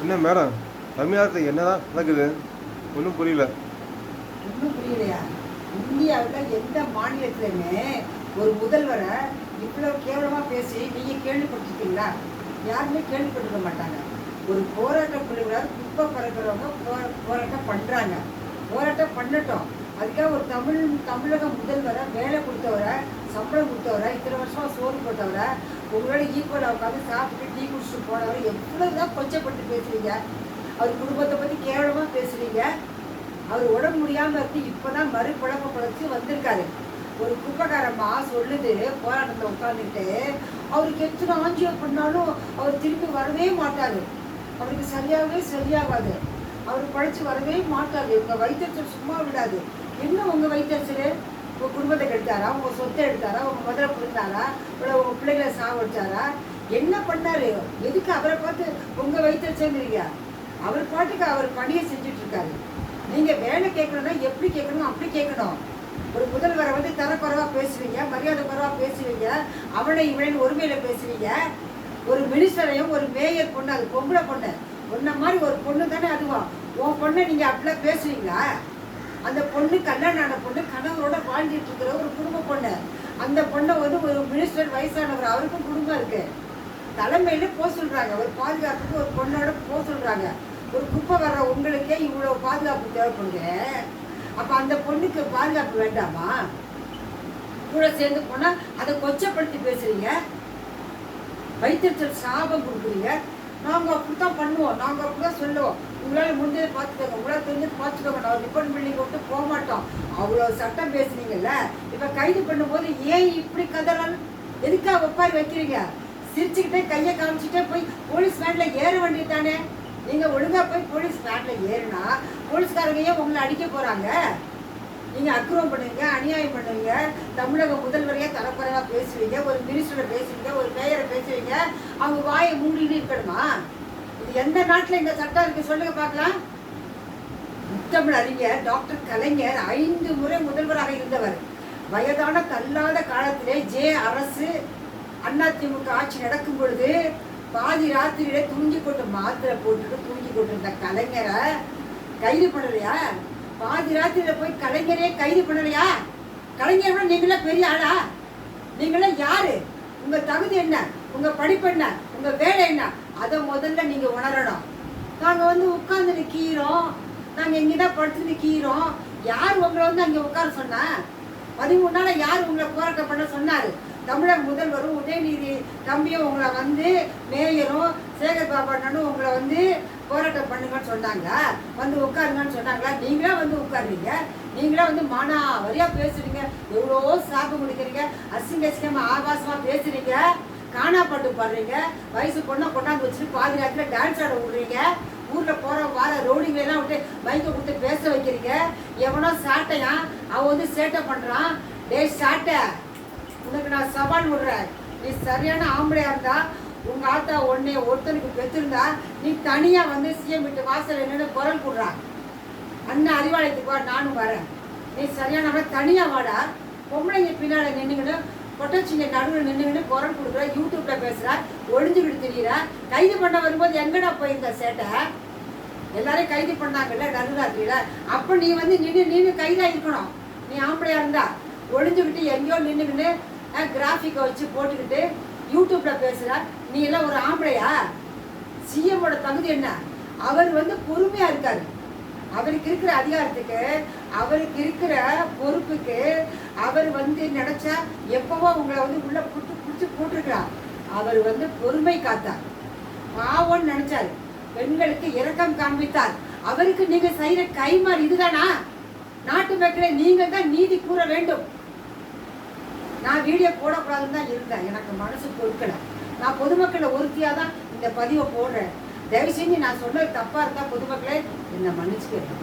என்ன மேடம் தமிழ்நாட்டில் என்னதான் நடக்குது? ஒன்றும் புரியல. ஒன்றும் புரியலையா? இந்தியாவில் எந்த மாநிலத்திலுமே ஒரு முதல்வரை இவ்வளோ கேவலமாக பேசி நீங்கள் கேள்விப்பட்டிருக்கீங்களா? யாருமே கேள்விப்பட்டிருக்க மாட்டாங்க. ஒரு போராட்ட குழுவினர் குப்பை பறக்கிறவங்க போராட்டம் பண்ணுறாங்க. போராட்டம் பண்ணட்டும். அதுக்காக ஒரு தமிழக முதல்வரை வேலை கொடுத்தவரை, சம்பளம் கொடுத்தவரை, இத்தனை வருஷமாக சோறு போட்டவரை, உங்களோட ஈக்குவலாக உட்காந்து சாப்பிட்டு டீ குடிச்சிட்டு போனவரை எவ்வளோதான் கொச்சப்பட்டு பேசுறீங்க. அவர் குடும்பத்தை பற்றி கேவலமாக பேசுறீங்க. அவர் உடம்பு முடியாமல் இருந்து இப்போ தான் மறுபழக்க பழச்சு வந்திருக்காரு. ஒரு குப்பைக்காரம்மா சொல்லுது போராட்டத்தை உட்காந்துட்டு, அவருக்கு எத்தனை ஆஞ்சியோ பண்ணாலும் அவர் திருப்பி வரவே மாட்டார். அவருக்கு சரியாகாது. அவர் பழிச்சு வரவே மாட்டாரு. உங்கள் வயிற்றுச்சல் சும்மா விடாது. என்ன உங்கள் வயிற்றுச்சல்? உங்கள் குடும்பத்தை கெடுத்தாரா? உங்கள் சொத்தை எடுத்தாரா? உங்கள் முதல்ல கொடுத்தாரா? இல்லை உங்கள் பிள்ளைகளை சாவடிச்சாரா? என்ன பண்ணாரு? எதுக்கு அவரை பார்த்து உங்கள் வயிற்றுச்சல்ங்கிறீங்க? அவர் பாட்டுக்கு அவர் பணியை செஞ்சுட்டு இருக்காரு. நீங்கள் வேலை கேட்கணும்னா எப்படி கேட்கணும்? அப்படி கேட்கணும். ஒரு முதல்வரை வந்து தரக்குறைவாக பேசுவீங்க, மரியாதை குறைவாக பேசுவீங்க, அவனை இவனைன்னு ஒருமையில பேசுவீங்க. ஒரு மினிஸ்டரையும் ஒரு மேயர் பொண்ணு, அது பொம்பளை பொண்ணு, உன்ன மாதிரி ஒரு பொண்ணு தானே அதுவா? உன் பொண்ணை நீங்கள் அப்படிலாம் பேசுவீங்களா? அந்த பொண்ணு கல்யாணம் ஆன பொண்ணு, கணவரோட வாழ்ந்துட்டு இருக்கிற ஒரு குடும்ப பொண்ணு. அந்த பொண்ணை வந்து ஒரு மினிஸ்டர் வயசானவர், அவருக்கும் குடும்பம் இருக்கு. தலைமையில போக சொல்றாங்க. ஒரு பாதுகாப்புக்கு ஒரு பொண்ணோட போக சொல்றாங்க. ஒரு குப்பை வர்ற உங்களுக்கே இவ்வளவு பாதுகாப்பு தேவைப்படுது. அப்ப அந்த பொண்ணுக்கு பாதுகாப்பு வேண்டாமா? கூட சேர்ந்து போனா அதை கொச்சப்படுத்தி பேசுறீங்க, வயிற்றுச்சல் சாபம் கொடுக்குறீங்க. நாங்க அப்படித்தான் பண்ணுவோம், நாங்க அப்படிதான் சொல்லுவோம். உங்களால முடிஞ்சதை பார்த்துக்கோங்க, உங்களால் தெரிஞ்சது பார்த்துக்கோங்க. நான் ரிப்போர்ட் பில்டிங் விட்டு போக மாட்டோம். அவ்வளோ சட்டம் பேசுனீங்கல்ல, இப்ப கைது பண்ணும்போது ஏன் இப்படி கதறல்? எதுக்காக ஒப்பாரி வைக்கிறீங்க? சிரிச்சுக்கிட்டே கையை காமிச்சுட்டே போய் போலீஸ் வேன்ல ஏற வேண்டியதானே? நீங்க ஒழுங்கா போய் போலீஸ் வேன்ல ஏறினா போலீஸ்காரங்க ஏன் உங்களை அடிக்க போறாங்க? நீங்க அக்கிரமம் பண்ணுவீங்க, அநியாயம் பண்ணுவீங்க, தமிழக முதல்வரையே தரக்குறைவா பேசுவீங்க, ஒரு மினிஸ்டரை பேசுவீங்க, ஒரு மேயரை பேசுவீங்க. அவங்க வாயை மூடின்னு இருக்கணுமா? இது எந்த நாட்டுல இந்த சட்டம் இருக்கு சொல்லுங்க பார்க்கலாம். முத்தமிழ் அறிஞர் டாக்டர் கலைஞர் 5 முறை முதல்வராக இருந்தவர். வயதான தள்ளாத காலத்திலே அரசு அதிமுக ஆட்சி நடக்கும் பொழுது பாதி ராத்திரியில தூங்கி கொண்டு மாத்திரை போட்டுட்டு தூங்கி கொண்டிருந்த கலைஞரை கைது பண்ணலையா? பாதி ராத்திரியில போய் கலைஞரே கைது பண்ணலையா? கலைஞரோட நீங்களே பெரிய ஆளா? நீங்களே யாரு? உங்க தகுதி என்ன? உங்க படிப்பு என்ன? உங்க வேலை என்ன? அதை முதல்ல நீங்க உணரணும். நாங்க வந்து உட்கார்ந்து நிற்கிறோம், நாங்க இங்கதான் படுத்து நிற்கிறோம். யார் உங்களை வந்து அங்க உட்கார சொன்னா? 13 நாள யார் உங்களை போராட்டம் பண்ண சொன்னாரு? தமிழக முதல்வரும் உதயநிதி தம்பியும் உங்களை வந்து மேயரும் சேகர் பாபு அண்ணனும் உங்களை வந்து போராட்டம் பண்ணுங்கன்னு சொன்னாங்களா? வந்து உட்காருங்கன்னு சொன்னாங்களா? நீங்களா வந்து உட்காருறீங்க, நீங்களா வந்து மானாவரியா பேசுறீங்க, எவ்வளோ சாப்பு முடிக்கிறீங்க, அசிங்கமா ஆபாசமா பேசுறீங்க, காணாப்பாட்டு பாடுறீங்க, வயசு பொண்ணை கொண்டாந்து வச்சுட்டு பாதி நேரத்தில் டான்ஸ் ஆட விடுறீங்க, ஊர்ல போற வார ரோடிங்களெல்லாம் விட்டு பைக்கை கொடுத்து பேச வைக்கிறீங்க. எவனோ சாட்டையா அவன் வந்து சேட்டை பண்றான். டே சாட்டை, உனக்கு நான் சவால் விடுறேன். நீ சரியான ஆம்பளையா இருந்தா, உங்க ஆத்தா ஒருத்தனுக்கு பெற்றிருந்தா, நீ தனியா வந்து சிஎம் வீட்டு வாசல் என்னன்னு குரல் கொடுறான். அண்ணன் அறிவாலயத்துக்கு வா, நானும் வரேன். நீ சரியான தனியா வாடா. பொம்பளைங்க பின்னால நின்றுங்கன்னு, பொட்டச்சிங்க நடுவில் நின்றுங்கன்னு குரல் கொடுக்குற, யூடியூப்ல பேசுற, ஒழிஞ்சுக்கிட்டு தெரியுற. கைது பண்ண வரும்போது எங்கடா போயிருந்த சேட்டை? எல்லாரையும் கைது பண்ணாங்கல்ல நடுராத்திரியில. அப்ப நீ வந்து நின்று கைதா இருக்கணும். நீ ஆம்பளையா இருந்தா ஒழிஞ்சுக்கிட்டு எங்கேயோ நின்றுக்கிட்டு கிராஃபிக்கை வச்சு போட்டுக்கிட்டு யூடியூப்ல பேசுற, நீ எல்லாம் ஒரு ஆம்பளையா? சிஎம்மோட தகுதி என்ன? அவர் வந்து பொறுமையா இருக்காரு. அவருக்கு இருக்கிற அதிகாரத்துக்கு, அவருக்கு இருக்கிற பொறுப்புக்கு அவர் வந்து நினைச்சா எப்பவோ உங்களை வந்து உள்ள பிடிச்சி போட்டிருக்கிறார். அவர் வந்து பொறுமை காத்தார், பாவம்னு நினைச்சாரு, பெண்களுக்கு இரக்கம் காண்பித்தார். அவருக்கு நீங்க செய்யற கைமாறு இதுதானா? நாட்டு மக்களை நீங்கள் தான் நீதி கூற வேண்டும். நான் வீடியோ போடக்கூடாதுன்னு தான் இருந்தேன், எனக்கு மனசு பொறுக்கல. நான் பொதுமக்களை ஒருத்தியாக தான் இந்த பதிவை போடுறேன். தயவு செஞ்சு நான் சொன்னது தப்பா இருந்தா பொதுமக்களே என்னை மன்னிச்சுக்கிறேன்.